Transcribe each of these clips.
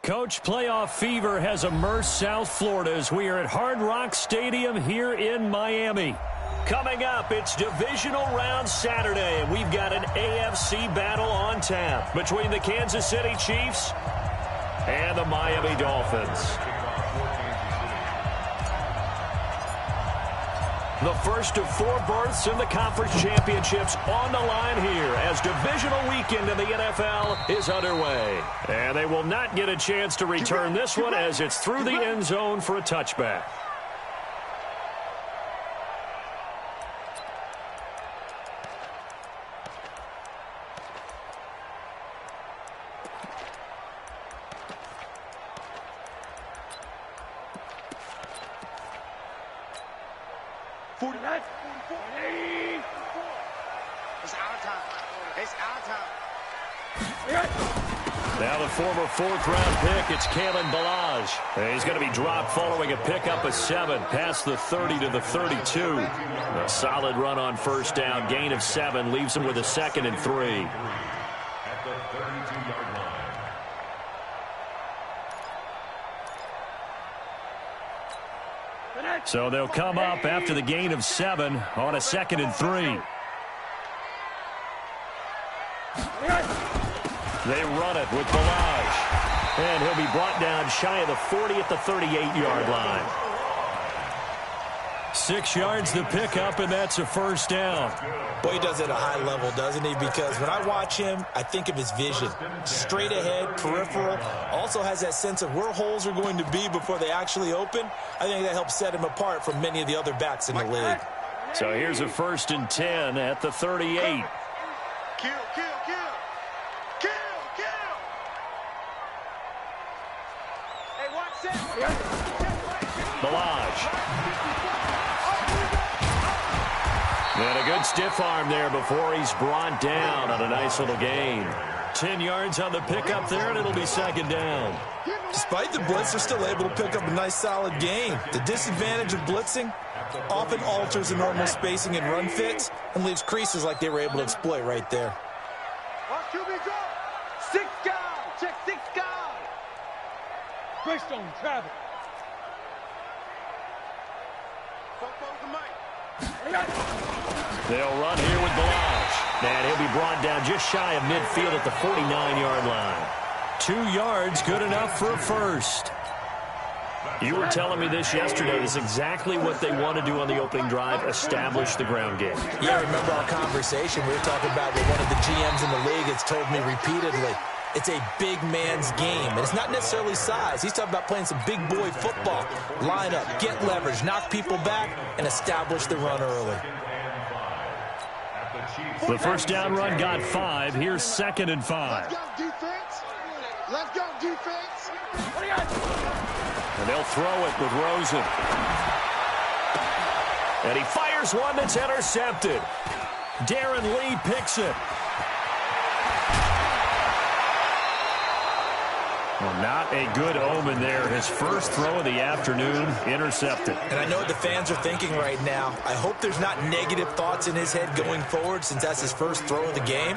Coach, playoff fever has immersed South Florida as we are at Hard Rock Stadium here in Miami. Coming up, it's divisional round Saturday, and we've got an AFC battle on tap between the Kansas City Chiefs and the Miami Dolphins. The first of 4 berths in the conference championships on the line here as divisional weekend in the NFL is underway. And they will not get a chance to return this one as it's through the end zone for a touchback. Now the former 4th-round pick, it's Kalen Ballage. He's going to be dropped following a pickup of 7 past the 30 to the 32. A solid run on first down, gain of 7, leaves him with a 2nd and 3. At the 32-yard line. So they'll come up after the gain of 7 on a 2nd and 3. They run it with Ballage. And he'll be brought down shy of the 40 at the 38-yard line. 6 yards to pick up, and that's a first down. Boy, he does it at a high level, doesn't he? Because when I watch him, I think of his vision. Straight ahead, peripheral. Also has that sense of where holes are going to be before they actually open. I think that helps set him apart from many of the other backs in the league. So here's a 1st and 10 at the 38. Kill. Hey, watch this. Ballage. And a good stiff arm there before he's brought down on a nice little gain. 10 yards on the pickup there, and it'll be 2nd down. Despite the blitz, they're still able to pick up a nice solid gain. The disadvantage of blitzing often alters the normal spacing and run fits and leaves creases like they were able to exploit right there. Watch QB drop. 6 guys. Check 6 guys. Greystone travel. They'll run here with Ballage. And he'll be brought down just shy of midfield at the 49-yard line. 2 yards, good enough for a first. You were telling me this yesterday. This is exactly what they want to do on the opening drive, establish the ground game. Yeah, remember our conversation. We were talking about what one of the GMs in the league has told me repeatedly. It's a big man's game, and it's not necessarily size. He's talking about playing some big boy football. Line up, get leverage, knock people back, and establish the run early. The first down run got 5. Here's 2nd and 5. Let's go, defense. Let's go, defense. And they'll throw it with Rosen. And he fires one that's intercepted. Darren Lee picks it. Well, not a good omen there. His first throw of the afternoon, intercepted. And I know what the fans are thinking right now. I hope there's not negative thoughts in his head going forward since that's his first throw of the game.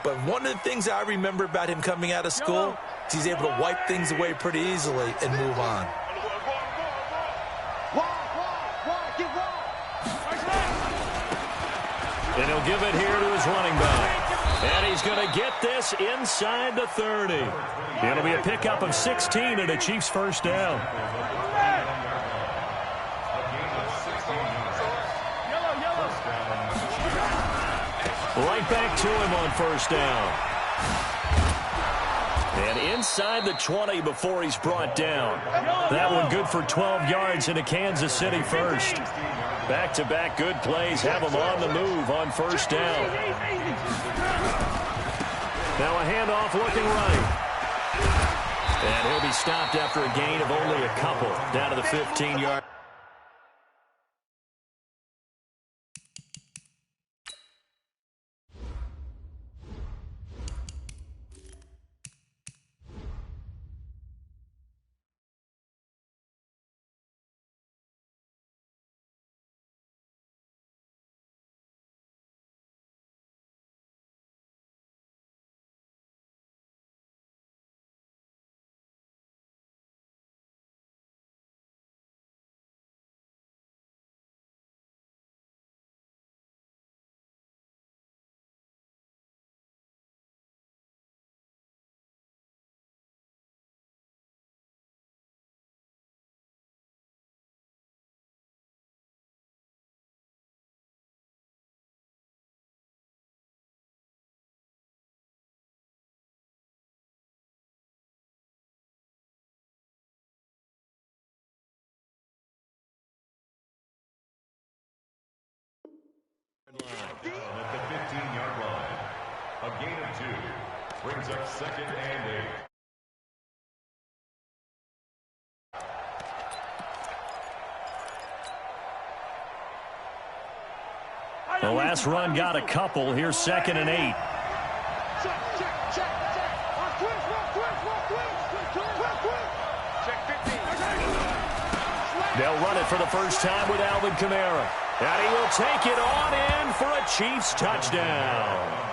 But one of the things I remember about him coming out of school is he's able to wipe things away pretty easily and move on. And he'll give it here to his running back. And he's going to get this inside the 30. It'll be a pickup of 16 and a Chiefs first down. Right back to him on first down. And inside the 20 before he's brought down. That one good for 12 yards in a Kansas City first. Back-to-back good plays have him on the move on first down. Now a handoff looking right. And he'll be stopped after a gain of only a couple down to the 15-yard. At the 15-yard line, a gain of 2 brings up 2nd and 8. The last run got a couple. Here's 2nd and 8. Check. Check 15. They'll run it for the first time with Alvin Kamara. And he will take it on in for a Chiefs touchdown.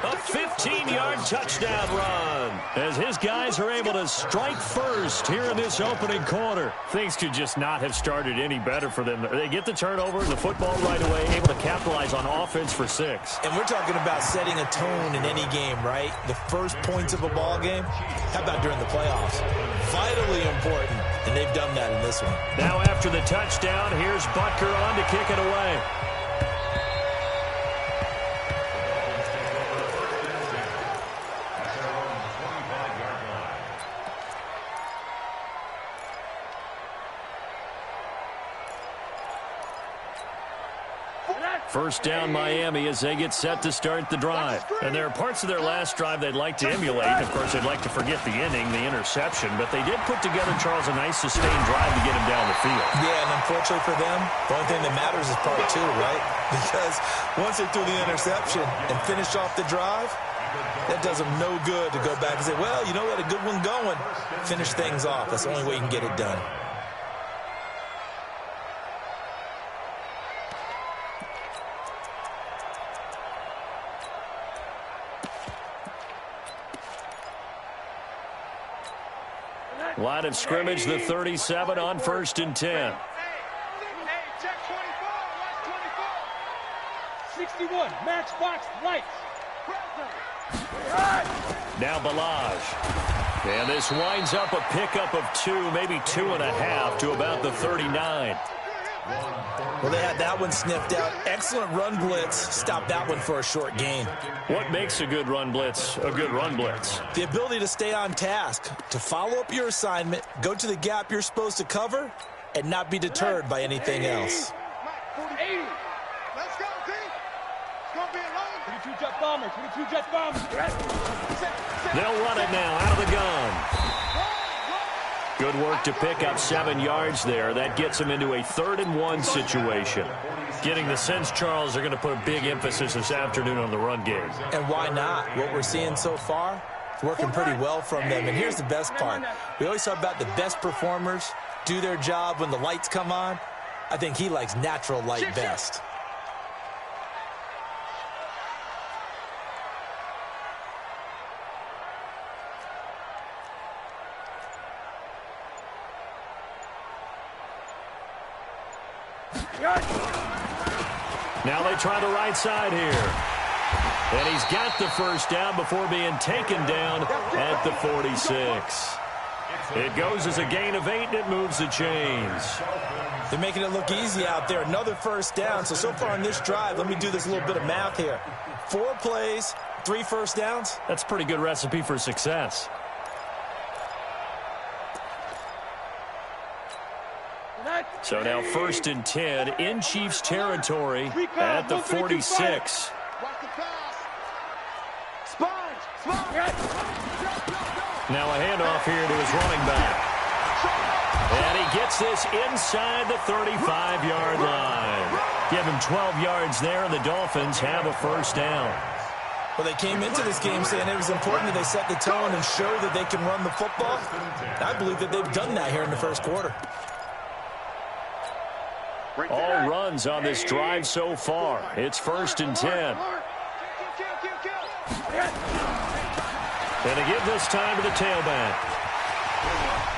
A 15-yard touchdown run as his guys are able to strike first here in this opening quarter. Things could just not have started any better for them. They get the turnover, the football right away, able to capitalize on offense for 6. And we're talking about setting a tone in any game, right? The first points of a ball game. How about during the playoffs? Vitally important, and they've done that in this one. Now after the touchdown, here's Butker on to kick it away. First down Miami as they get set to start the drive. And there are parts of their last drive they'd like to emulate. Of course, they'd like to forget the inning, the interception. But they did put together, Charles, a nice sustained drive to get him down the field. Yeah, and unfortunately for them, the only thing that matters is part 2, right? Because once they threw the interception and finished off the drive, that does them no good to go back and say, well, you know, we had a good one going. Finish things off. That's the only way you can get it done. Line of scrimmage, the 37 on 1st and 10. Hey, check 24. Watch 24. 61. Matchbox lights. Now Balaj. And this winds up a pickup of 2, maybe 2.5 to about the 39. Well, they had that one sniffed out. Excellent run blitz. Stopped that one for a short gain. What makes a good run blitz a good run blitz? The ability to stay on task, to follow up your assignment, go to the gap you're supposed to cover, and not be deterred by anything else. 80. Let's go, team. It's going to be a long 22 jet bomber. 22 jet bomber. They'll run it now out of the gun. Good work to pick up 7 yards there. That gets them into a 3rd and 1 situation. Getting the sense, Charles, they're going to put a big emphasis this afternoon on the run game. And why not? What we're seeing so far is working pretty well from them. And here's the best part. We always talk about the best performers do their job when the lights come on. I think he likes natural light best. Now they try the right side here. And he's got the first down before being taken down at the 46. It goes as a gain of 8, and it moves the chains. They're making it look easy out there. Another first down. So far in this drive, let me do this little bit of math here. 4 plays, 3 first downs. That's a pretty good recipe for success. So now 1st and 10 in Chiefs territory at the 46. Now a handoff here to his running back. And he gets this inside the 35-yard line. Give him 12 yards there, and the Dolphins have a first down. Well, they came into this game saying it was important that they set the tone and show that they can run the football. I believe that they've done that here in the first quarter. All runs on this drive so far. It's 1st and 10. And to give this time to the tailback.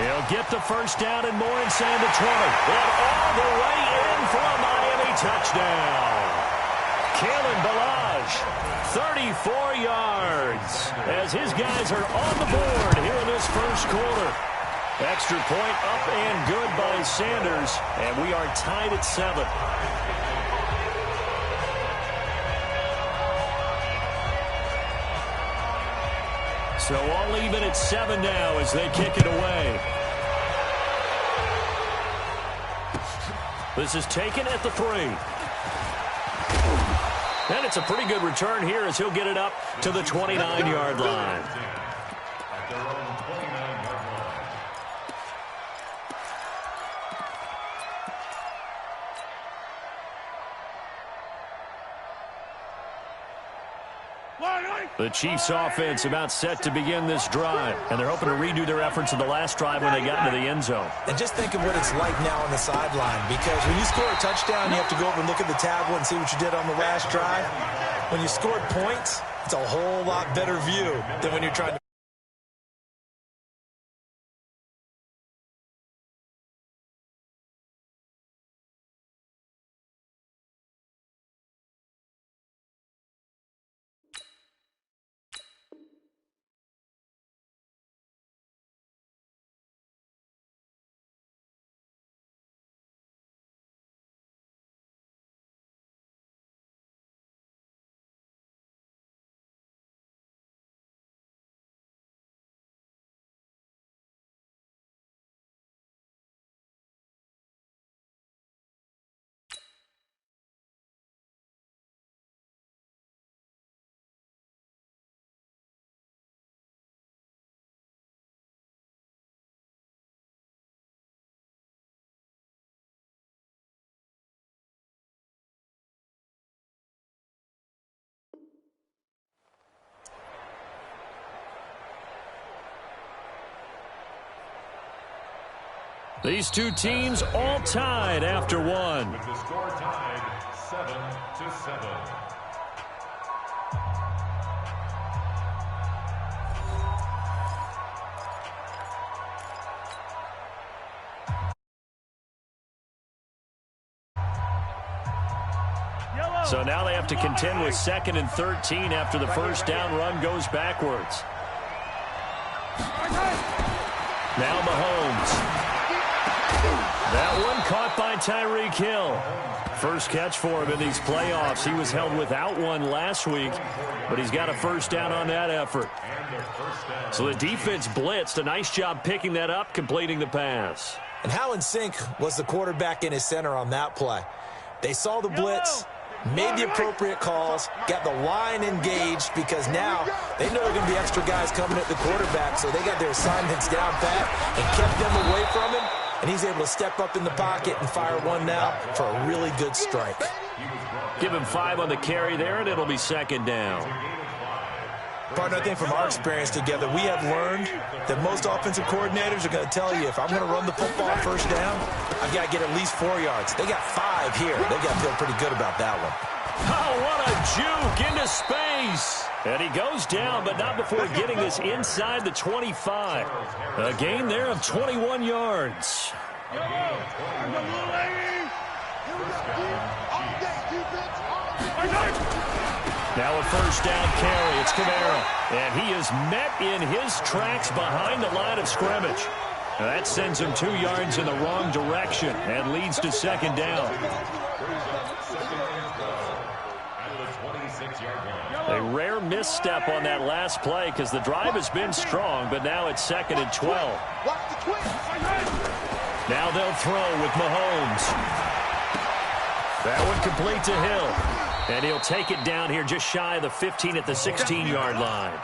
He'll get the first down and more inside the 20. And all the way in for a Miami touchdown. Kalen Balaj, 34 yards, as his guys are on the board here in this first quarter. Extra point up and good by Sanders, and we are tied at 7. So all even at 7 now as they kick it away. This is taken at the 3. And it's a pretty good return here as he'll get it up to the 29-yard line. At their own 29-yard line. The Chiefs offense about set to begin this drive, and they're hoping to redo their efforts in the last drive when they got into the end zone. And just think of what it's like now on the sideline, because when you score a touchdown, you have to go over and look at the tablet and see what you did on the last drive. When you scored points, it's a whole lot better view than when you're trying to. These two teams all tied after one. With the score tied 7-7. So now they have to contend with 2nd and 13 after the first down run goes backwards. Now Mahomes. That one caught by Tyreek Hill. First catch for him in these playoffs. He was held without one last week, but he's got a first down on that effort. So the defense blitzed. A nice job picking that up, completing the pass. And how in sync was the quarterback and his center on that play? They saw the blitz, made the appropriate calls, got the line engaged, because now they know there are going to be extra guys coming at the quarterback, so they got their assignments down pat and kept them away from him, and he's able to step up in the pocket and fire one now for a really good strike. Give him 5 on the carry there, and it'll be 2nd down. Partner, I think from our experience together, we have learned that most offensive coordinators are going to tell you, if I'm going to run the football on first down, I've got to get at least 4 yards. They got 5 here. They got to feel pretty good about that one. Oh, what a juke into space. And he goes down, but not before getting this inside the 25. A gain there of 21 yards. Now a first down carry. It's Kamara. And he is met in his tracks behind the line of scrimmage. Now that sends him 2 yards in the wrong direction and leads to 2nd down. A rare misstep on that last play because the drive has been strong, but now it's 2nd and 12. Now they'll throw with Mahomes. That one complete to Hill. And he'll take it down here just shy of the 15 at the 16-yard line.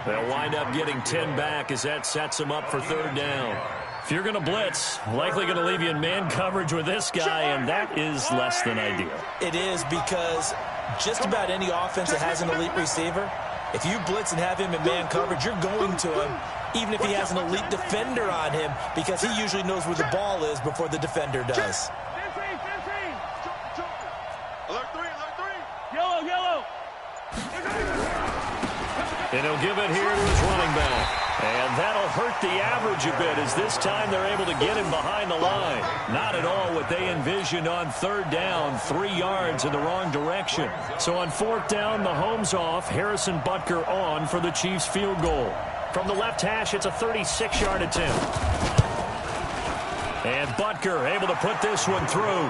They'll wind up getting 10 back as that sets them up for 3rd down. If you're going to blitz, likely going to leave you in man coverage with this guy, and that is less than ideal. It is, because just about any offense that has an elite receiver, if you blitz and have him in man coverage, you're going to him, even if he has an elite defender on him, because he usually knows where the ball is before the defender does. And he'll give it here to his running back. And that'll hurt the average a bit, as this time they're able to get him behind the line. Not at all what they envisioned on 3rd down, 3 yards in the wrong direction. So on 4th down, Mahomes off, Harrison Butker on for the Chiefs field goal. From the left hash, it's a 36-yard attempt. And Butker able to put this one through.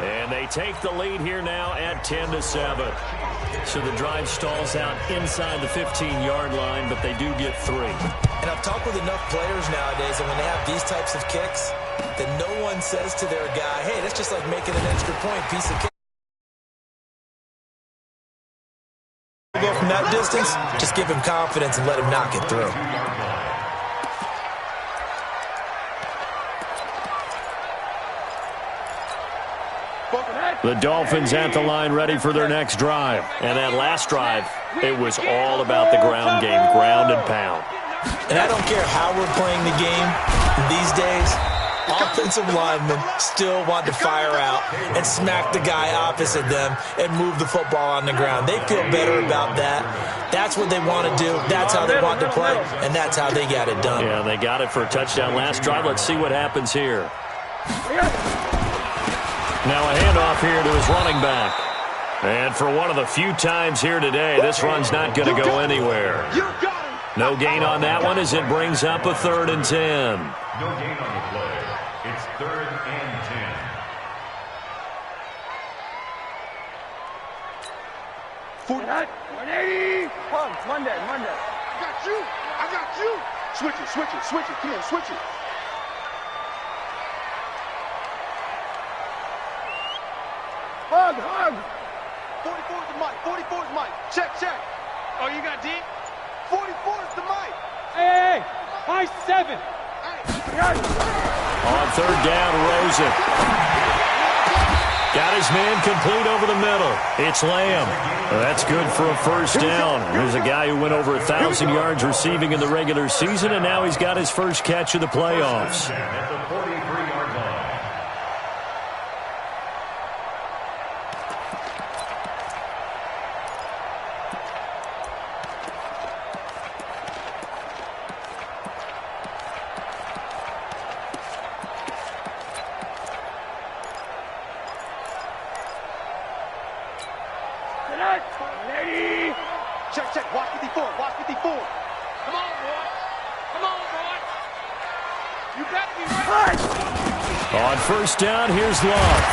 And they take the lead here now at 10-7. So the drive stalls out inside the 15-yard line, but they do get 3. And I've talked with enough players nowadays, and when they have these types of kicks, that no one says to their guy, hey, that's just like making an extra point piece of kick. from that distance, just give him confidence and let him knock it through. The Dolphins at the line ready for their next drive. And that last drive, it was all about the ground game, ground and pound. And I don't care how we're playing the game these days, offensive linemen still want to fire out and smack the guy opposite them and move the football on the ground. They feel better about that. That's what they want to do. That's how they want to play, and that's how they got it done. Yeah, they got it for a touchdown last drive. Let's see what happens here. Now a handoff here to his running back. And for one of the few times here today, this run's not going to go anywhere. No gain on that one as it brings up a 3rd and 10. No gain on the play. It's 3rd and 10. 180. Monday. I got you. Switch it. Come on, switch it. Hug. 44 is the mic. 44 is the mic. Check. Oh, you got D? 44 is the mic. Hey. High 7. On 3rd down, Rosen. Got his man complete over the middle. It's Lamb. That's good for a 1st down. There's a guy who went over 1,000 yards receiving in the regular season, and now he's got his first catch of the playoffs. At the 43-yard line. Check. Watch 54. Come on, boy. You better be ready. On 1st down, here's Love.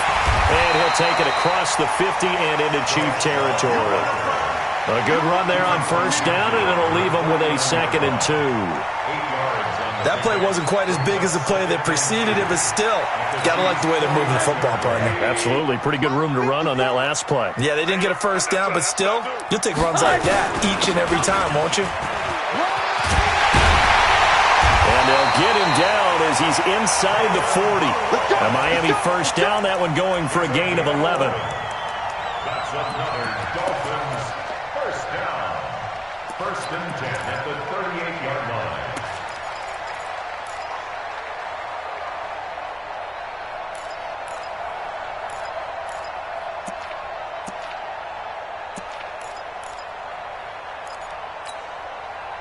And he'll take it across the 50 and into Chief territory. A good run there on 1st down, and it'll leave him with a 2nd and 2. That play wasn't quite as big as the play that preceded it, but still, got to like the way they're moving the football, partner. Absolutely. Pretty good room to run on that last play. Yeah, they didn't get a 1st down, but still, you'll take runs like that each and every time, won't you? And they'll get him down as he's inside the 40. A Miami 1st down, that one going for a gain of 11. That's another Dolphins 1st down. 1st and 10 at the 38-yard line.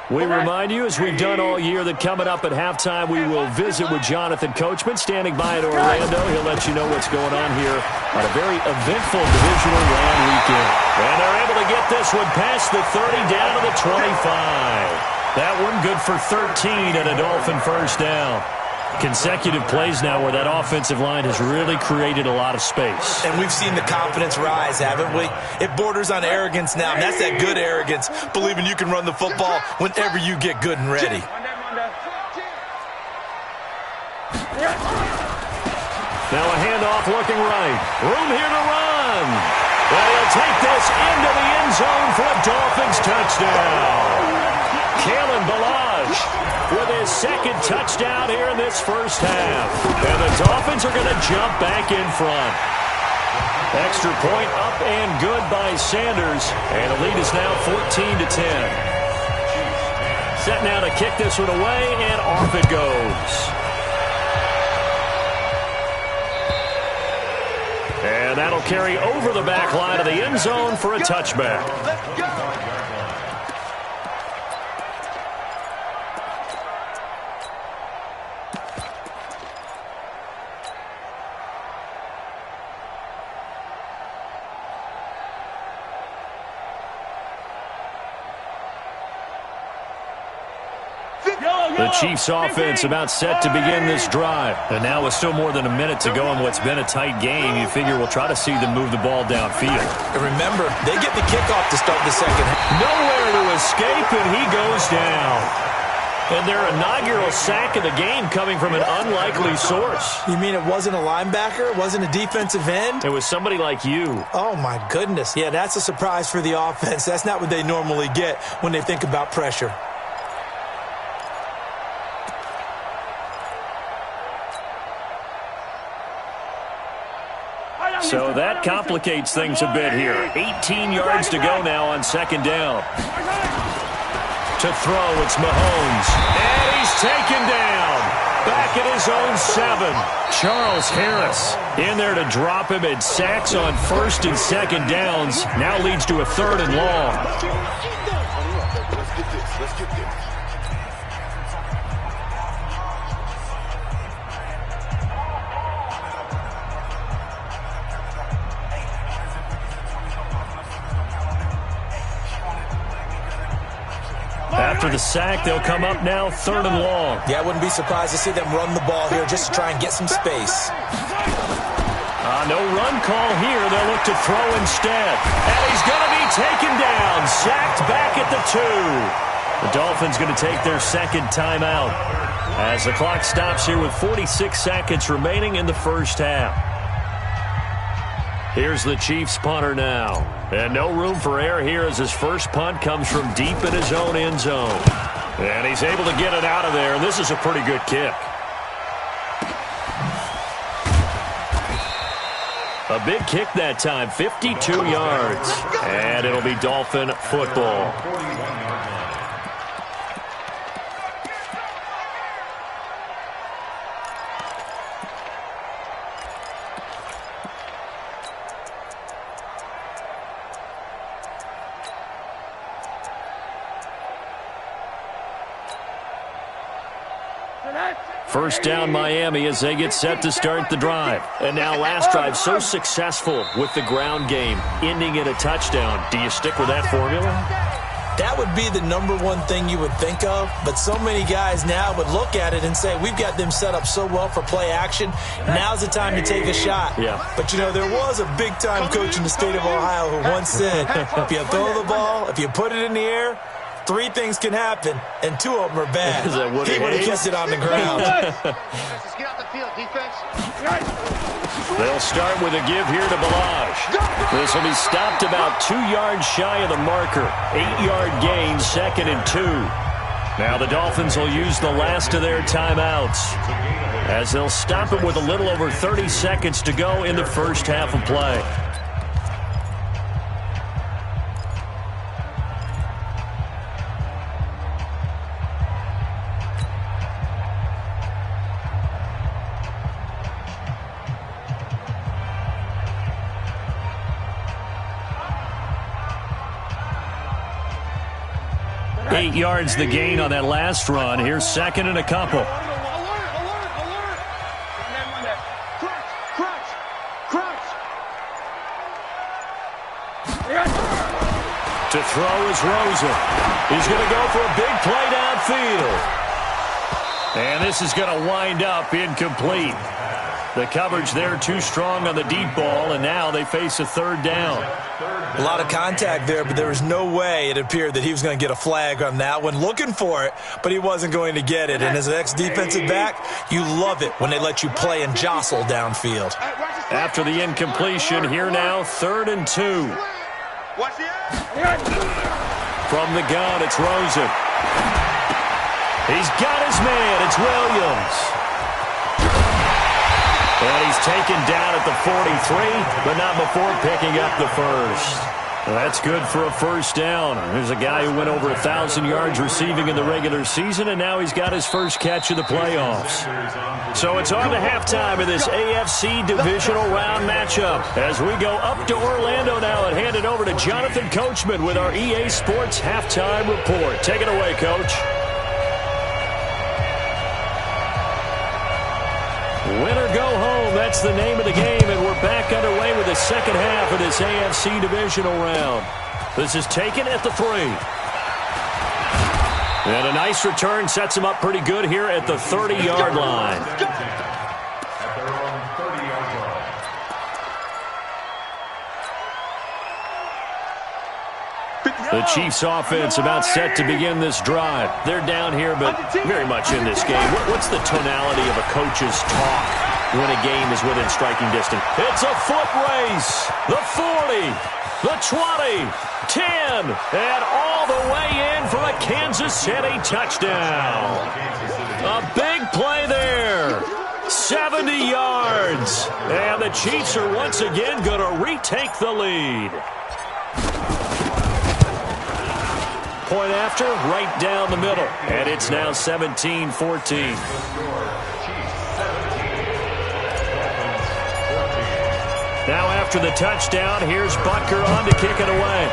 We remind you, as we've done all year, that coming up at halftime, we will visit with Jonathan Coachman, standing by at Orlando. He'll let you know what's going on here on a very eventful divisional round weekend. And they're able to get this one past the 30 down to the 25. That one good for 13 and a Dolphin 1st down. Consecutive plays now where that offensive line has really created a lot of space. And we've seen the confidence rise, haven't we? It borders on arrogance now, and that's that good arrogance, believing you can run the football whenever you get good and ready. Now a handoff looking right. Room here to run. And he'll take this into the end zone for a Dolphins touchdown. Kalen Ballage with his 2nd touchdown here in this 1st half. And the Dolphins are going to jump back in front. Extra point up and good by Sanders. And the lead is now 14-10. Set now to kick this one away, and off it goes. And that'll carry over the back line of the end zone for a touchback. Let's go. The Chiefs offense about set to begin this drive. And now with still more than a minute to go in what's been a tight game, you figure we'll try to see them move the ball downfield. And remember, they get the kickoff to start the 2nd half. Nowhere to escape, and he goes down. And their inaugural sack of the game coming from an unlikely source. You mean it wasn't a linebacker? It wasn't a defensive end? It was somebody like you. Oh, my goodness. Yeah, that's a surprise for the offense. That's not what they normally get when they think about pressure. So that complicates things a bit here. 18 yards to go now on second down. To throw, it's Mahomes. And he's taken down. Back at his own 7. Charles Harris in there to drop him, and sacks on first and second downs. Now leads to a 3rd and long. Let's get this. After the sack, they'll come up now 3rd and long. Yeah, I wouldn't be surprised to see them run the ball here just to try and get some space. No run call here. They'll look to throw instead. And he's going to be taken down. Sacked back at the 2. The Dolphins going to take their second timeout as the clock stops here with 46 seconds remaining in the first half. Here's the Chiefs punter now. And no room for error here as his first punt comes from deep in his own end zone. And he's able to get it out of there, and this is a pretty good kick. A big kick that time, 52 yards. And it'll be Dolphin football. First down Miami as they get set to start the drive. And now last drive so successful with the ground game, ending in a touchdown. Do you stick with that formula? That would be the #1 thing you would think of, but so many guys now would look at it and say, we've got them set up so well for play action, now's the time to take a shot. Yeah. But, you know, there was a big-time coach in the state of Ohio who once said, if you throw the ball, if you put it in the air, 3 things can happen, and 2 of them are bad. He would have kept it on the ground. They'll start with a give here to Balaj. This will be stopped about 2 yards shy of the marker. 8-yard gain, 2nd and 2. Now the Dolphins will use the last of their timeouts as they'll stop it with a little over 30 seconds to go in the first half of play. Eight yards the gain on that last run. Here's 2nd and a couple. To throw is Rosen. He's going to go for a big play downfield. And this is going to wind up incomplete. The coverage there too strong on the deep ball, and now they face a 3rd down. A lot of contact there, but there was no way it appeared that he was going to get a flag on that one. Looking for it, but he wasn't going to get it. And as an ex-defensive back, you love it when they let you play and jostle downfield. After the incompletion, here now, 3rd and 2. From the gun, it's Rosen. He's got his man. It's Williams. And he's taken down at the 43, but not before picking up the first. Well, that's good for a first down. There's a guy who went over 1,000 yards receiving in the regular season, and now he's got his first catch of the playoffs. So it's on to halftime of this AFC divisional round matchup as we go up to Orlando now and hand it over to Jonathan Coachman with our EA Sports halftime report. Take it away, Coach. Win or go home, that's the name of the game, and we're back underway with the second half of this AFC divisional round. This is taken at the 3. And a nice return sets him up pretty good here at the 30-yard line. At their own 30-yard line. The Chiefs offense about set to begin this drive. They're down here, but very much in this game. What's the tonality of a coach's talk when a game is within striking distance? It's a foot race. The 40, the 20, 10, and all the way in for a Kansas City touchdown. A big play there. 70 yards. And the Chiefs are once again going to retake the lead. Point after, right down the middle. And it's now 17-14. Now after the touchdown, here's Butker on to kick it away.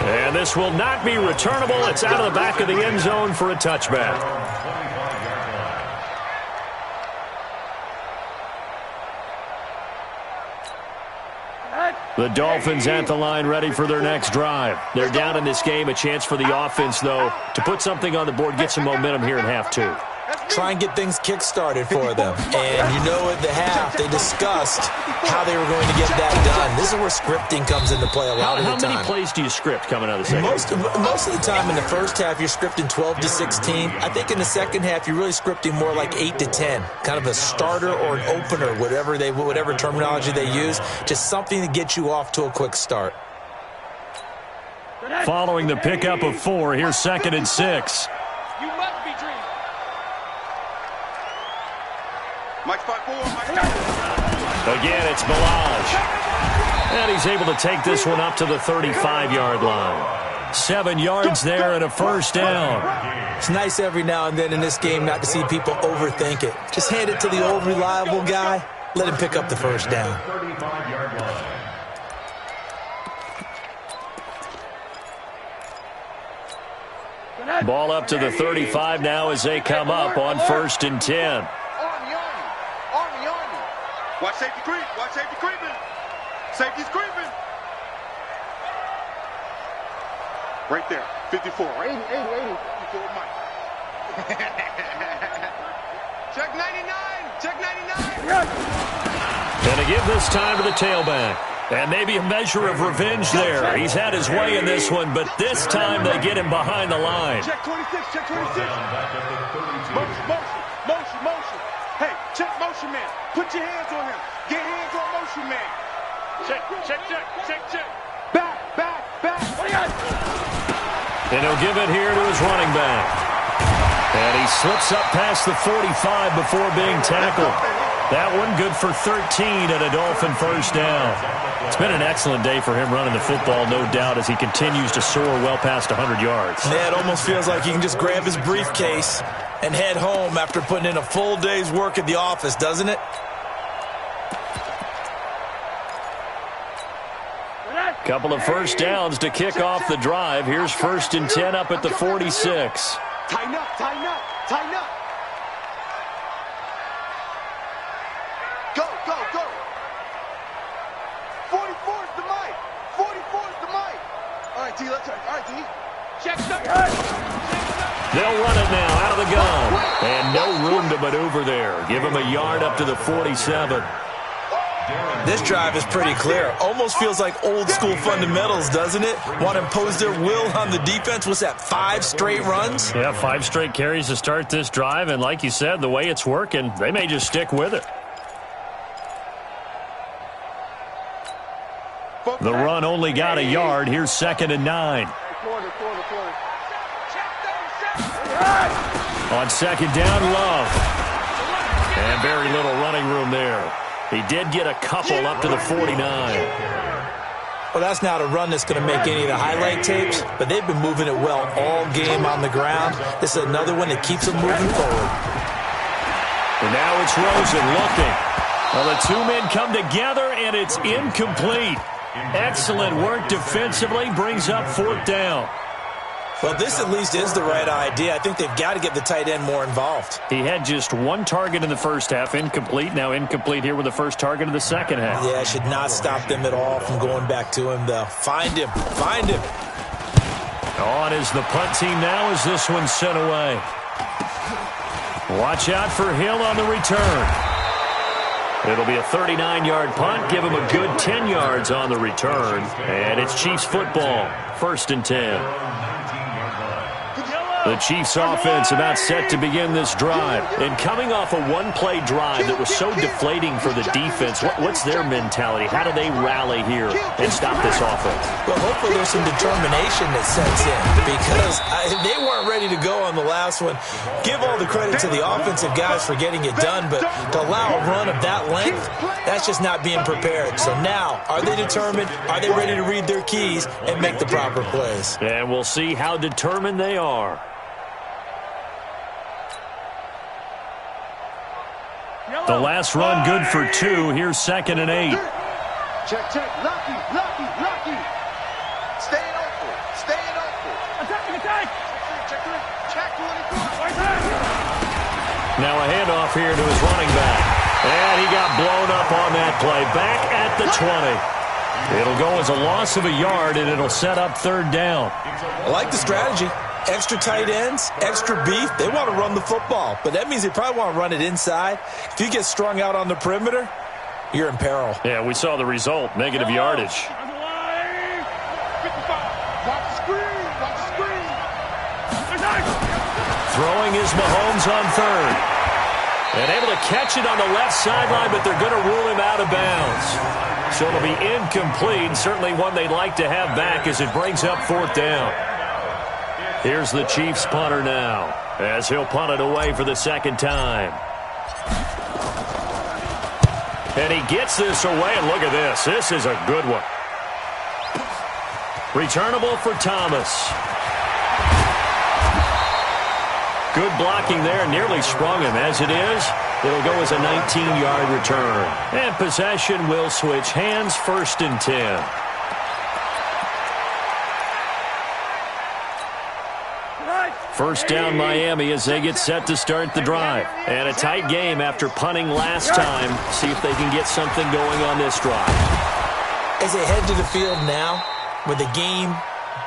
And this will not be returnable. It's out of the back of the end zone for a touchback. The Dolphins at the line ready for their next drive. They're down in this game. A chance for the offense, though, to put something on the board, get some momentum here in half two. Try and get things kick-started for them. And you know at the half, they discussed how they were going to get that done. This is where scripting comes into play a lot of the time. How many plays do you script coming out of the second? Most of the time in the first half, you're scripting 12 to 16. I think in the second half, you're really scripting more like 8 to 10. Kind of a starter or an opener, whatever terminology they use. Just something to get you off to a quick start. Following the pickup of 4, here's 2nd and 6. You must be dreaming. Mike 5-4, Mike. Again, it's Balaj. And he's able to take this one up to the 35-yard line. 7 yards there and a first down. It's nice every now and then in this game not to see people overthink it. Just hand it to the old reliable guy. Let him pick up the first down. 35-yard line. Ball up to the 35 now as they come up on 1st and 10. Watch safety creep. Watch safety creeping. Safety's creeping. Right there. 54. 80, 54 Mike. Check 99. Check 99. And to give this time to the tailback. And maybe a measure of revenge there. He's had his way in this one, but this time they get him behind the line. Check 26. Check 26. Motion. Hey, check motion man. Put your hands on him. Get hands on motion man. Check. Back. And he'll give it here to his running back. And he slips up past the 45 before being tackled. That one good for 13 and a Dolphin first down. It's been an excellent day for him running the football, no doubt, as he continues to soar well past 100 yards. Yeah, it almost feels like he can just grab his briefcase and head home after putting in a full day's work at the office, doesn't it? Couple of first downs to kick off the drive. Here's 1st and 10 up at the 46. Tighten up. Go. 44's the mic. All right, T, let's turn. All right, T. Check. They'll run it now out of the gun. And no room to maneuver there. Give him a yard up to the 47. This drive is pretty clear. Almost feels like old school fundamentals, doesn't it? Want to impose their will on the defense. What's that, 5 straight runs? Yeah, 5 straight carries to start this drive. And like you said, the way it's working, they may just stick with it. The run only got a yard. Here's 2nd and 9. On 2nd down, Love. And very little running room there. He did get a couple up to the 49. Well, that's not a run that's going to make any of the highlight tapes, but they've been moving it well all game on the ground. This is another one that keeps them moving forward. And now it's Rosen looking. Well, the 2 men come together, and it's incomplete. Excellent work defensively, brings up 4th down. Well, this at least is the right idea. I think they've got to get the tight end more involved. He had just 1 target in the first half, incomplete. Now incomplete here with the first target of the second half. Yeah, should not stop them at all from going back to him, though. Find him. On is the punt team now as this one's sent away. Watch out for Hill on the return. It'll be a 39-yard punt. Give him a good 10 yards on the return. And it's Chiefs football. 1st and 10. The Chiefs offense about set to begin this drive. And coming off a one-play drive that was so deflating for the defense, what's their mentality? How do they rally here and stop this offense? Well, hopefully there's some determination that sets in because they weren't ready to go on the last one. Give all the credit to the offensive guys for getting it done, but to allow a run of that length, that's just not being prepared. So now, are they determined? Are they ready to read their keys and make the proper plays? And we'll see how determined they are. The last run good for 2. Here's 2nd and 8. Check. Lucky. Staying open. Attack. Check. Now a handoff here to his running back. And he got blown up on that play. Back at the 20. It'll go as a loss of a yard, and it'll set up 3rd down. I like the strategy. Extra tight ends, extra beef. They want to run the football, but that means they probably want to run it inside. If you get strung out on the perimeter, you're in peril. Yeah, we saw the result, negative yardage. Throwing is Mahomes on 3rd. And able to catch it on the left sideline, but they're going to rule him out of bounds. So it'll be incomplete, certainly one they'd like to have back as it brings up 4th down. Here's the Chiefs punter now, as he'll punt it away for the 2nd time. And he gets this away, and look at this. This is a good one. Returnable for Thomas. Good blocking there, nearly sprung him. As it is, it'll go as a 19-yard return. And possession will switch hands, 1st and 10. First down Miami as they get set to start the drive. And a tight game after punting last time. See if they can get something going on this drive. As they head to the field now, with the game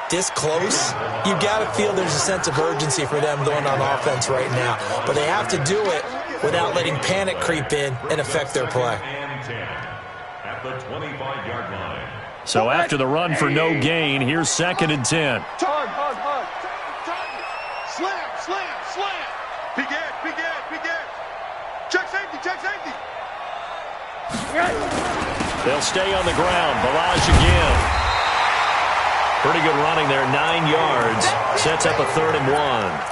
this close, you got to feel there's a sense of urgency for them going on offense right now. But they have to do it without letting panic creep in and affect their play. At the 25-yard line. So after the run for no gain, here's 2nd and 10. Hard. Slam. Big end. Check safety. They'll stay on the ground. Balaj again. Pretty good running there, 9 yards. Sets up a 3rd and 1.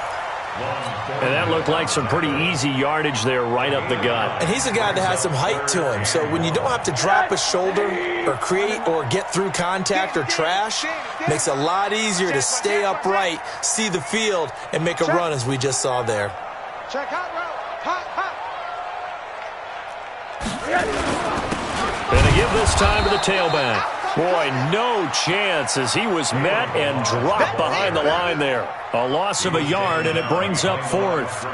And that looked like some pretty easy yardage there right up the gut. And he's a guy that has some height to him. So when you don't have to drop a shoulder or create or get through contact or trash, makes it a lot easier to stay upright, see the field, and make a run as we just saw there. Check hot route. And they give this time to the tailback. Boy, no chance as he was met and dropped behind the line there. A loss of a yard, and it brings up 4th.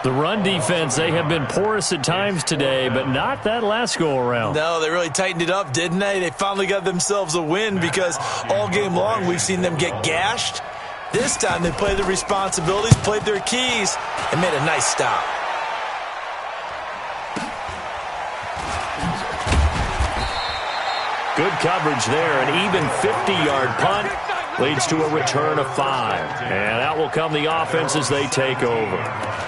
The run defense, they have been porous at times today, but not that last go-around. No, they really tightened it up, didn't they? They finally got themselves a win because all game long we've seen them get gashed. This time they played their responsibilities, played their keys, and made a nice stop. Good coverage there. An even 50-yard punt leads to a return of 5. And out will come the offense as they take over.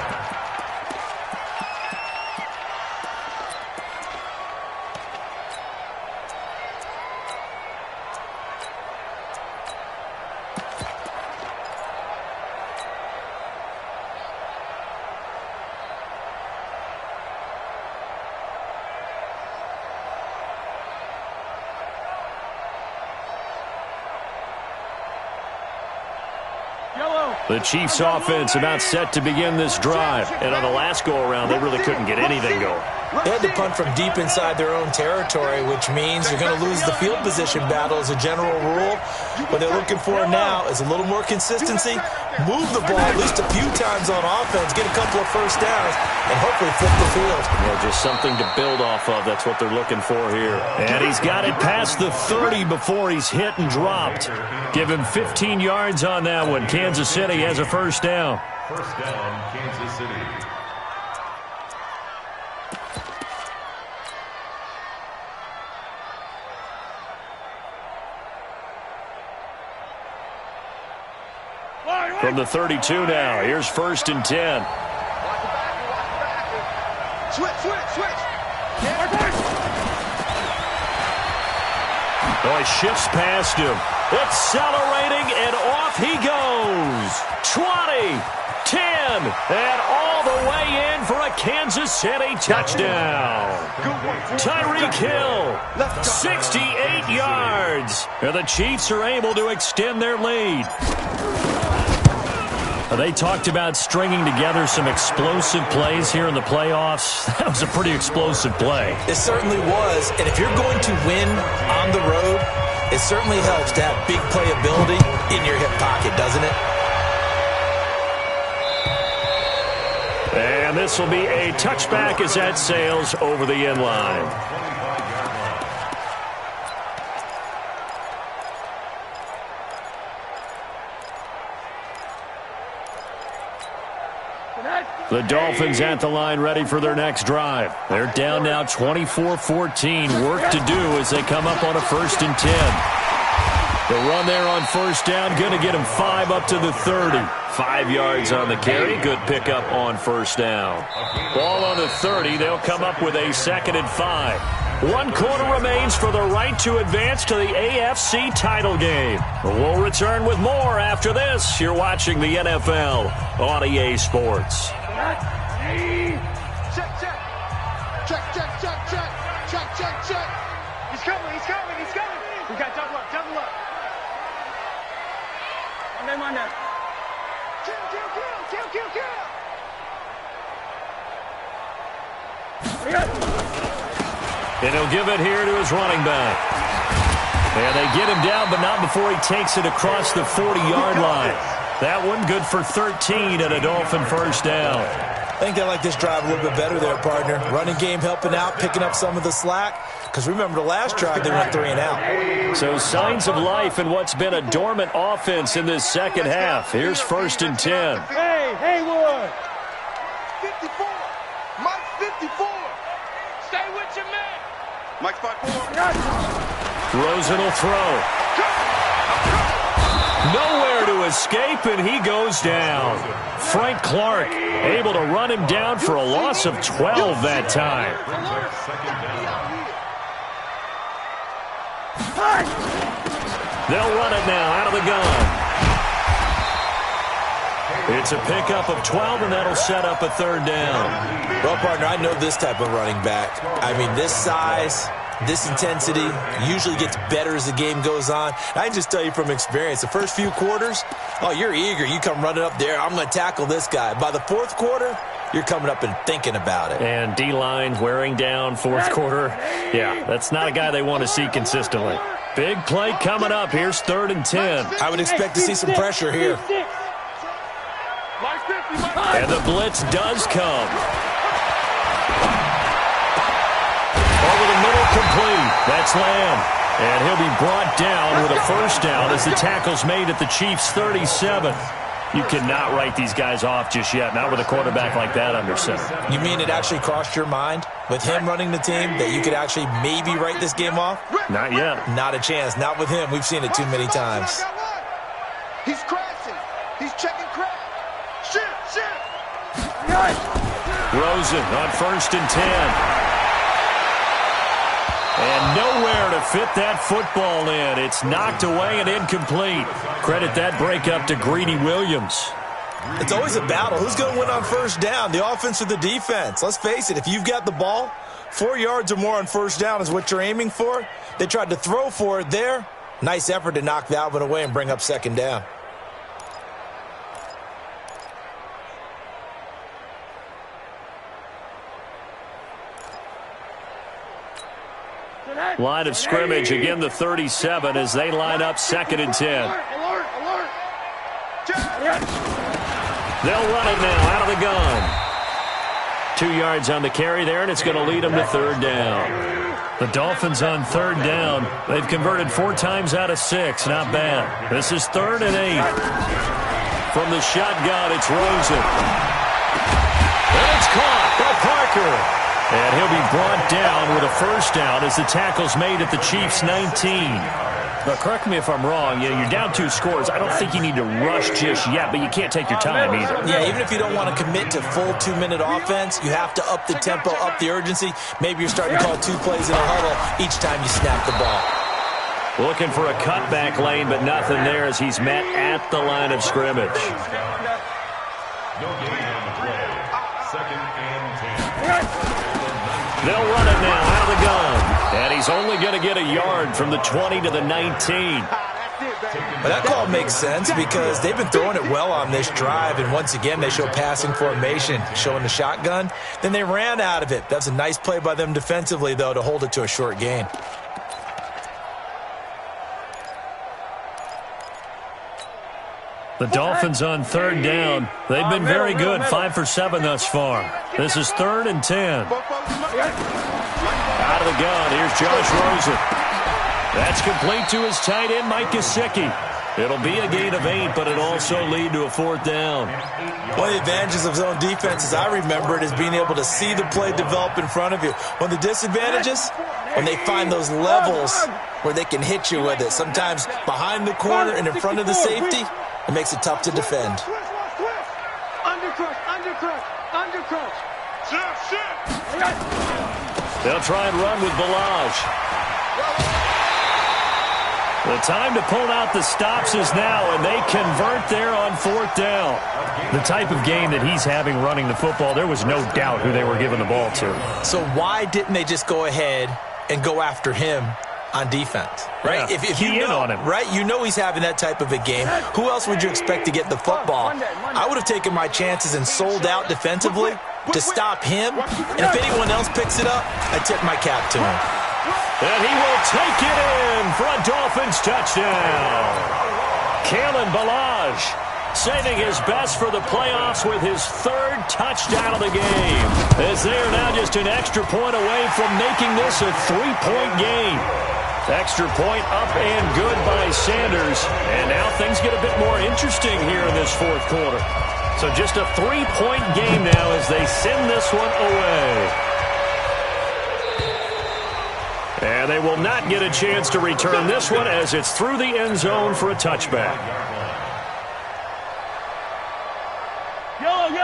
The Chiefs offense about set to begin this drive. And on the last go-around, they really couldn't get anything going. They had to punt from deep inside their own territory, which means you're going to lose the field position battle as a general rule. What they're looking for now is a little more consistency, move the ball at least a few times on offense, get a couple of first downs, and hopefully flip the field. Yeah, just something to build off of. That's what they're looking for here. And he's got it past the 30 before he's hit and dropped. Give him 15 yards on that one. Kansas City has a first down. First down, Kansas City. From the 32 now, here's 1st and 10. Switch. Oh, he shifts past him. Accelerating, and off he goes. 20, 10, and all the way in for a Kansas City touchdown. Tyreek Hill, 68 yards. And the Chiefs are able to extend their lead. They talked about stringing together some explosive plays here in the playoffs. That was a pretty explosive play. It certainly was. And if you're going to win on the road, it certainly helps to have big playability in your hip pocket, doesn't it? And this will be a touchback as that sails over the end line. The Dolphins at the line ready for their next drive. They're down now 24-14. Work to do as they come up on a 1st and 10. The run there on 1st down, going to get him 5 up to the 30. 5 yards on the carry. Good pickup on 1st down. Ball on the 30. They'll come up with a 2nd and 5. 1 quarter remains for the right to advance to the AFC title game. We'll return with more after this. You're watching the NFL on EA Sports. Check. He's coming. We got double up. Monday. Kill. And he'll give it here to his running back. And they get him down, but not before he takes it across the 40-yard line. That one good for 13 and a Dolphin 1st down. I think they like this drive a little bit better there, partner. Running game helping out, picking up some of the slack. Because remember, the last drive, they went 3 and out. So signs of life in what's been a dormant offense in this second half. Here's 1st and 10. Hey, Haywood. 54. Mike 54. Stay with your man. Mike 54. Rosen will throw. Nowhere to escape, and he goes down. Frank Clark able to run him down for a loss of 12 that time. They'll run it now out of the gun. It's a pickup of 12, and that'll set up a 3rd down. Well, partner, I know this type of running back. I mean, this size, this intensity usually gets better as the game goes on. I can just tell you from experience, the first few quarters, oh, you're eager. You come running up there, I'm going to tackle this guy. By the 4th quarter, you're coming up and thinking about it. And D-line wearing down 4th quarter. Yeah, that's not a guy they want to see consistently. Big play coming up. Here's 3rd and 10. I would expect to see some pressure here. And the blitz does come. Over the middle, complete. That's Lamb. And he'll be brought down with a 1st down as the tackle's made at the Chiefs' 37. You cannot write these guys off just yet, not with a quarterback like that under center. You mean it actually crossed your mind with him running the team that you could actually maybe write this game off? Not yet. Not a chance. Not with him. We've seen it too many times. He's crashing. He's checking crash. Shift. Rosen on 1st and 10. And nowhere to fit that football in. It's knocked away and incomplete. Credit that breakup to Greedy Williams. It's always a battle. Who's going to win on 1st down, the offense or the defense? Let's face it, if you've got the ball, 4 yards or more on 1st down is what you're aiming for. They tried to throw for it there. Nice effort to knock that one away and bring up 2nd down. Line of scrimmage, again the 37 as they line up 2nd and 10. Alert. They'll run it now out of the gun. 2 yards on the carry there, and it's going to lead them to 3rd down. The Dolphins on 3rd down. They've converted 4 times out of 6. Not bad. This is 3rd and 8. From the shotgun, it's Rosen. And it's caught by Parker. And he'll be brought down with a 1st down as the tackle's made at the Chiefs' 19. But correct me if I'm wrong, you're down 2 scores. I don't think you need to rush just yet, but you can't take your time either. Yeah, even if you don't want to commit to full 2-minute offense, you have to up the tempo, up the urgency. Maybe you're starting to call 2 plays in a huddle each time you snap the ball. Looking for a cutback lane, but nothing there as he's met at the line of scrimmage. No gain on the play. 2nd and 10. They'll run it now out of the gun. And he's only going to get a yard from the 20 to the 19. But that call makes sense because they've been throwing it well on this drive, and once again they show passing formation, showing the shotgun. Then they ran out of it. That's a nice play by them defensively, though, to hold it to a short gain. The Dolphins on 3rd down. They've been very good, 5 for 7 thus far. This is 3rd and 10. Out of the gun, here's Josh Rosen. That's complete to his tight end, Mike Gesicki. It'll be a gain of 8, but it'll also lead to a 4th down. One of the advantages of zone defense, as I remember it, is being able to see the play develop in front of you. One of the disadvantages, when they find those levels where they can hit you with it, sometimes behind the corner and in front of the safety, it makes it tough to defend. Undercrush. They'll try and run with Balaj. The time to pull out the stops is now, and they convert there on 4th down. The type of game that he's having running the football, there was no doubt who they were giving the ball to. So why didn't they just go ahead and go after him on defense, right? Yeah, if you know, on him. right, you know he's having that type of a game. Who else would you expect to get the football? I would have taken my chances and sold out defensively to stop him. And if anyone else picks it up, I tip my cap to him. And he will take it in for a Dolphins touchdown. Kalen Balaj saving his best for the playoffs with his 3rd touchdown of the game. As they are now just an extra point away from making this a 3-point game. Extra point up and good by Sanders. And now things get a bit more interesting here in this 4th quarter. So just a 3-point game now as they send this one away. And they will not get a chance to return this one as it's through the end zone for a touchback.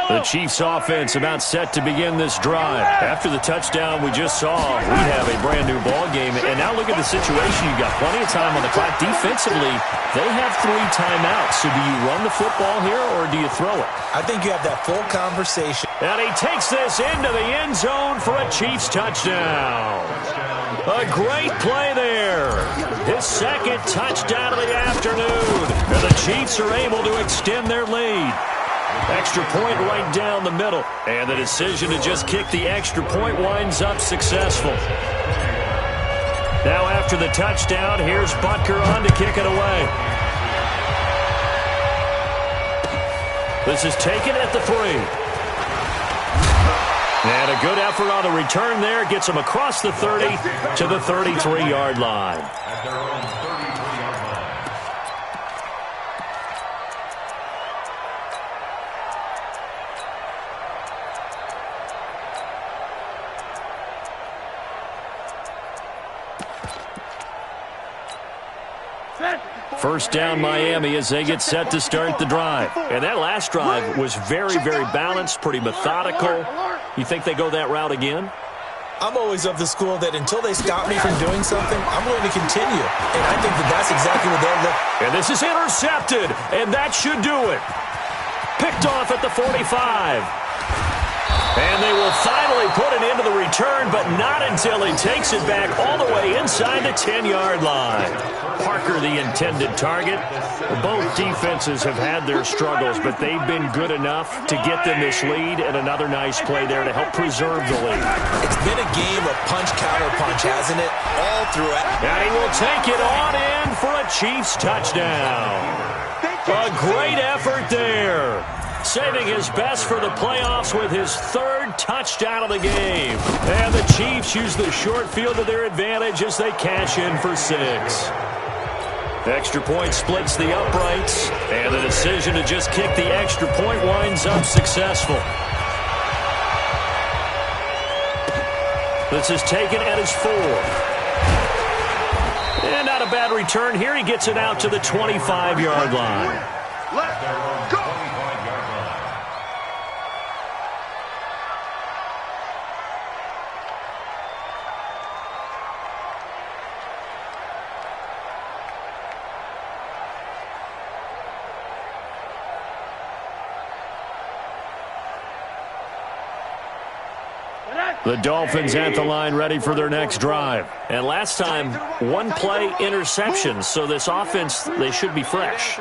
The Chiefs offense about set to begin this drive. After the touchdown we just saw, we have a brand new ball game. And now look at the situation. You've got plenty of time on the clock. Defensively, they have 3 timeouts. So do you run the football here or do you throw it? I think you have that full conversation. And he takes this into the end zone for a Chiefs touchdown. A great play there. His 2nd touchdown of the afternoon. And the Chiefs are able to extend their lead. Extra point right down the middle. And the decision to just kick the extra point winds up successful. Now after the touchdown, here's Butker on to kick it away. This is taken at the 3. And a good effort on the return there. Gets him across the 30 to the 33-yard line. At their own 33-yard line. First down Miami as they get set to start the drive. And that last drive was very, very balanced, pretty methodical. You think they go that route again? I'm always of the school that until they stop me from doing something, I'm going to continue. And I think that that's exactly what they'll look. And this is intercepted, and that should do it. Picked off at the 45. And they will finally put it into the return, but not until he takes it back all the way inside the 10-yard line. Parker, the intended target. Both defenses have had their struggles, but they've been good enough to get them this lead, and another nice play there to help preserve the lead. It's been a game of punch-counter-punch, hasn't it? All throughout. And he will take it on in for a Chiefs touchdown. A great effort there. Saving his best for the playoffs with his 3rd touchdown of the game. And the Chiefs use the short field to their advantage as they cash in for 6. Extra point splits the uprights, and the decision to just kick the extra point winds up successful. This is taken at his 4. And out of bad return here. He gets it out to the 25-yard line. Let's go. The Dolphins at the line ready for their next drive. And last time, one-play interception, so this offense, they should be fresh.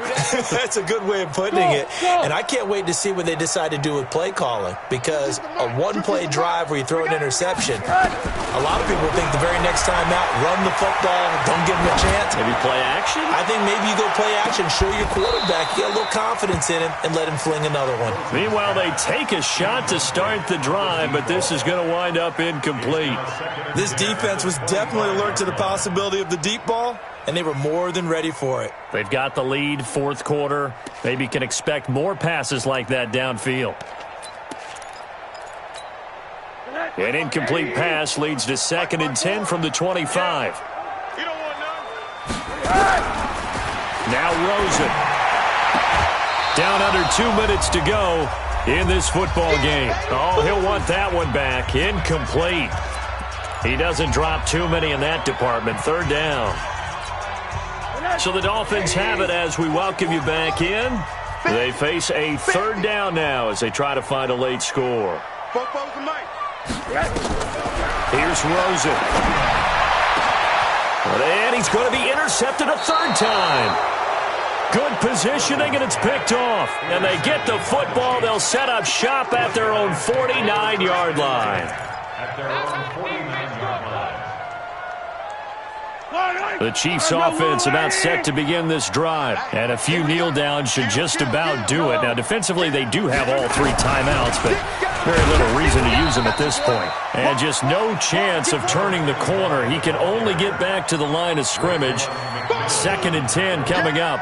That's a good way of putting it. And I can't wait to see what they decide to do with play calling, because a one-play drive where you throw an interception, a lot of people think the very next time out, run the football, don't give them a chance. Maybe play action? I think maybe you go play action, show your quarterback, get a little confidence in him, and let him fling another one. Meanwhile, they take a shot to start the drive, but this is going to wind up incomplete. This defense was definitely alert to the possibility of the deep ball, and they were more than ready for it. They've got the lead, fourth quarter. Maybe can expect more passes like that downfield. An incomplete pass leads to 2nd and 10 from the 25. Now Rosen. Down under 2 minutes to go in this football game. Oh, he'll want that one back. Incomplete. He doesn't drop too many in that department. 3rd down. So the Dolphins have it as we welcome you back in. They face a 3rd down now as they try to find a late score. Here's Rosen. And he's going to be intercepted a 3rd time. Good positioning, and it's picked off. And they get the football. They'll set up shop at their own 49-yard line. At their own 49-yard line. The Chiefs' offense about set to begin this drive. And a few kneel-downs should just about do it. Now, defensively, they do have all 3 timeouts, but very little reason to use them at this point. And just no chance of turning the corner. He can only get back to the line of scrimmage. 2nd and 10 coming up.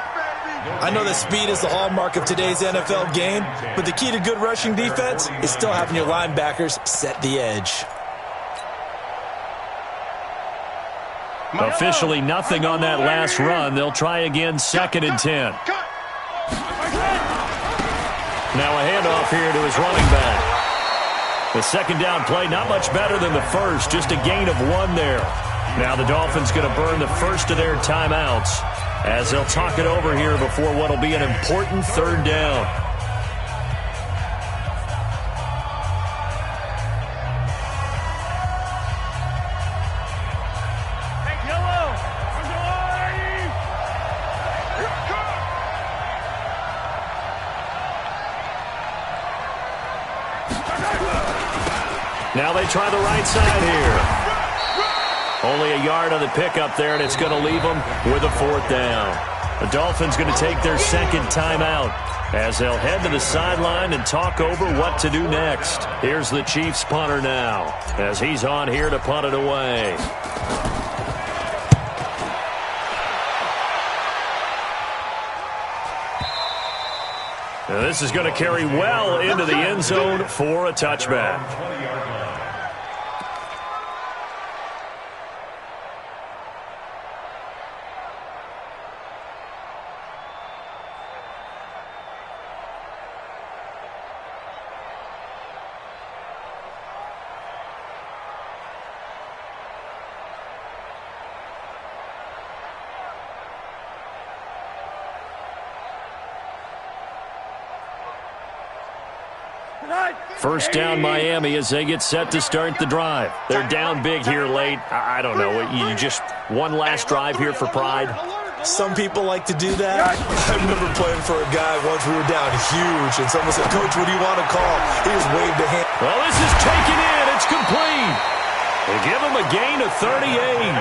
I know that speed is the hallmark of today's NFL game, but the key to good rushing defense is still having your linebackers set the edge. Officially nothing on that last run. They'll try again, 2nd and 10. Now a handoff here to his running back. The 2nd down play, not much better than the first, just a gain of 1 there. Now the Dolphins going to burn the first of their timeouts as they'll talk it over here before what will be an important 3rd down. Now they try the right side here. Only a yard on the pickup there, and it's going to leave them with a 4th down. The Dolphins going to take their 2nd timeout as they'll head to the sideline and talk over what to do next. Here's the Chiefs punter now as he's on here to punt it away. Now this is going to carry well into the end zone for a touchback. First down Miami as they get set to start the drive. They're down big here late. I don't know. You just one last drive here for pride? Some people like to do that. I remember playing for a guy once we were down huge, and someone said, "Coach, what do you want to call?" He just waved a hand. Well, this is taken in. It's complete. They give him a gain of 38.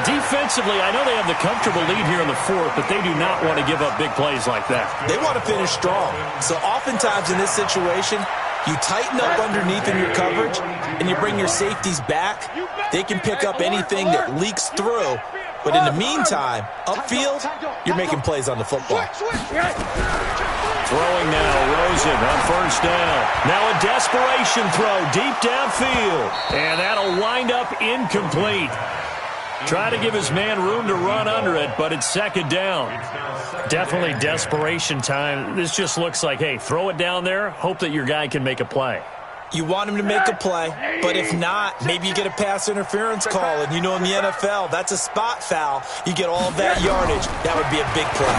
Defensively, I know they have the comfortable lead here in the 4th, but they do not want to give up big plays like that. They want to finish strong. So oftentimes in this situation, you tighten up underneath in your coverage, and you bring your safeties back. They can pick up anything that leaks through. But in the meantime, upfield, you're making plays on the football. Throwing now, Rosen on 1st down. Now a desperation throw deep downfield. And that'll wind up incomplete. Try to give his man room to run under it, but it's second down. Definitely desperation time. This just looks like, hey, throw it down there, hope that your guy can make a play. You want him to make a play, but if not, maybe you get a pass interference call. And you know in the NFL, that's a spot foul. You get all of that yardage. That would be a big play.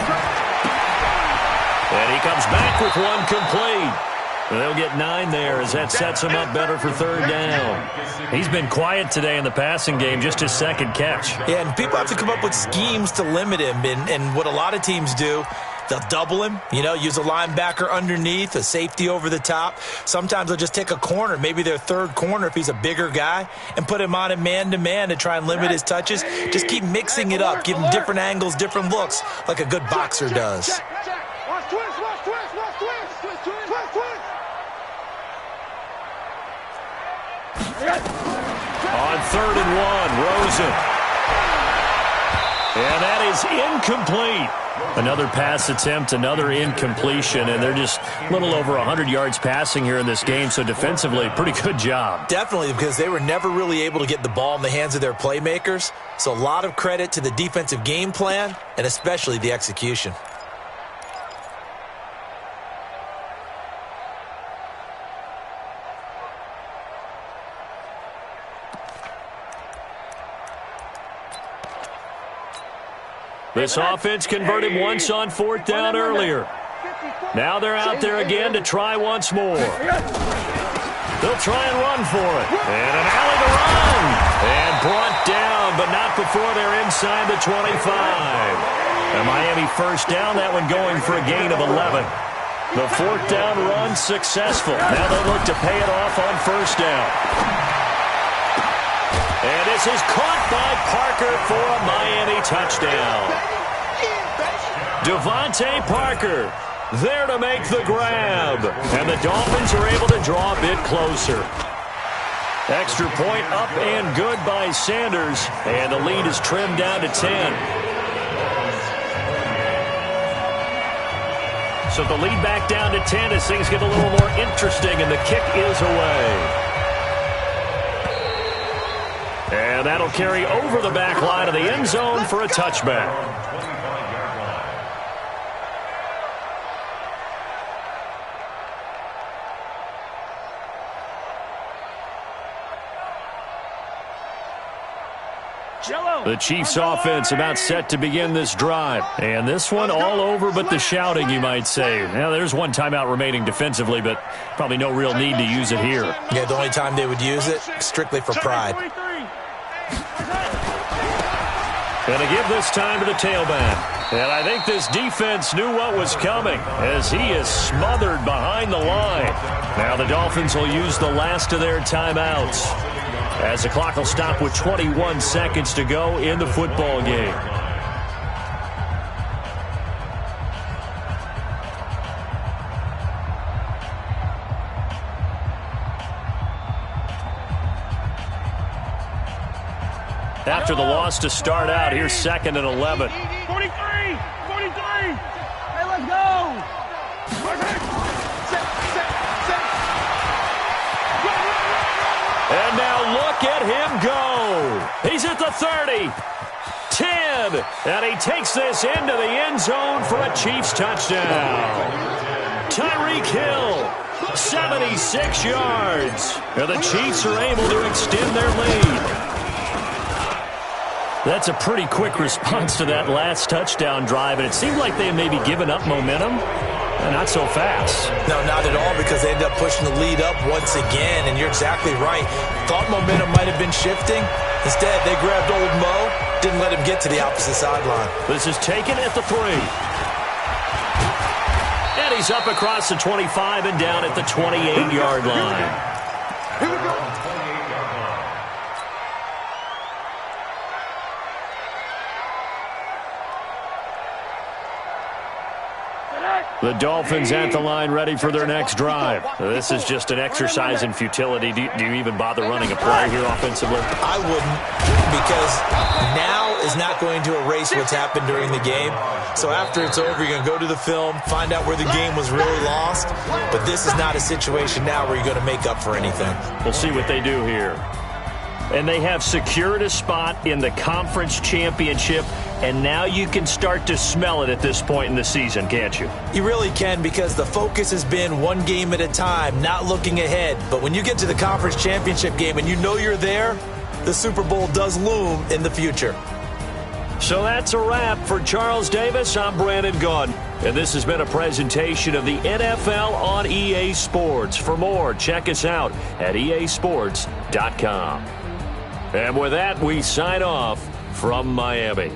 And he comes back with one complete. They'll get 9 there as that sets him up better for third down. He's been quiet today in the passing game, just his second catch. Yeah, and people have to come up with schemes to limit him. And what a lot of teams do, they'll double him, use a linebacker underneath, a safety over the top. Sometimes they'll just take a corner, maybe their third corner if he's a bigger guy, and put him on a man-to-man to try and limit his touches. Just keep mixing it up, give him different angles, different looks, like a good boxer does. Watch twist, watch twist, watch twist, twist, twist, twist, twist. On 3rd and 1, Rosen. And that is incomplete. Another pass attempt, another incompletion, and they're just a little over 100 yards passing here in this game, so defensively, pretty good job. Definitely, because they were never really able to get the ball in the hands of their playmakers, so a lot of credit to the defensive game plan, and especially the execution. This offense converted once on 4th down earlier. Now they're out there again to try once more. They'll try and run for it. And an alley to run. And brought down, but not before they're inside the 25. And Miami first down, that one going for a gain of 11. The 4th down run successful. Now they look to pay it off on 1st down. And this is caught by Parker for a Miami touchdown. Devontae Parker there to make the grab. And the Dolphins are able to draw a bit closer. Extra point up and good by Sanders. And the lead is trimmed down to 10. So the lead back down to 10 as things get a little more interesting, and the kick is away. And that'll carry over the back line of the end zone for a touchback. The Chiefs offense about set to begin this drive. And this one all over but the shouting, you might say. Now, there's one timeout remaining defensively, but probably no real need to use it here. Yeah, the only time they would use it, strictly for pride. Going to give this time to the tailback. And I think this defense knew what was coming as he is smothered behind the line. Now the Dolphins will use the last of their timeouts, as the clock will stop with 21 seconds to go in the football game. After the loss to start out, here's 2nd and 11. 43! 43! Hey, let's go! And now look at him go. He's at the 30, 10, and he takes this into the end zone for a Chiefs touchdown. Tyreek Hill, 76 yards. And the Chiefs are able to extend their lead. That's a pretty quick response to that last touchdown drive, and it seemed like they had maybe given up momentum. Not so fast. No, not at all, because they ended up pushing the lead up once again, and you're exactly right. Thought momentum might have been shifting. Instead, they grabbed old Mo, didn't let him get to the opposite sideline. This is taken at the 3. And he's up across the 25 and down at the 28-yard line. Here we go. The Dolphins at the line, ready for their next drive. This is just an exercise in futility. Do you even bother running a play here offensively? I wouldn't, because now is not going to erase what's happened during the game. So after it's over, you're going to go to the film, find out where the game was really lost. But this is not a situation now where you're going to make up for anything. We'll see what they do here. And they have secured a spot in the conference championship, and now you can start to smell it at this point in the season, can't you? You really can, because the focus has been one game at a time, not looking ahead. But when you get to the conference championship game and you know you're there, the Super Bowl does loom in the future. So that's a wrap. For Charles Davis, I'm Brandon Gaudin. And this has been a presentation of the NFL on EA Sports. For more, check us out at easports.com. And with that, we sign off from Miami.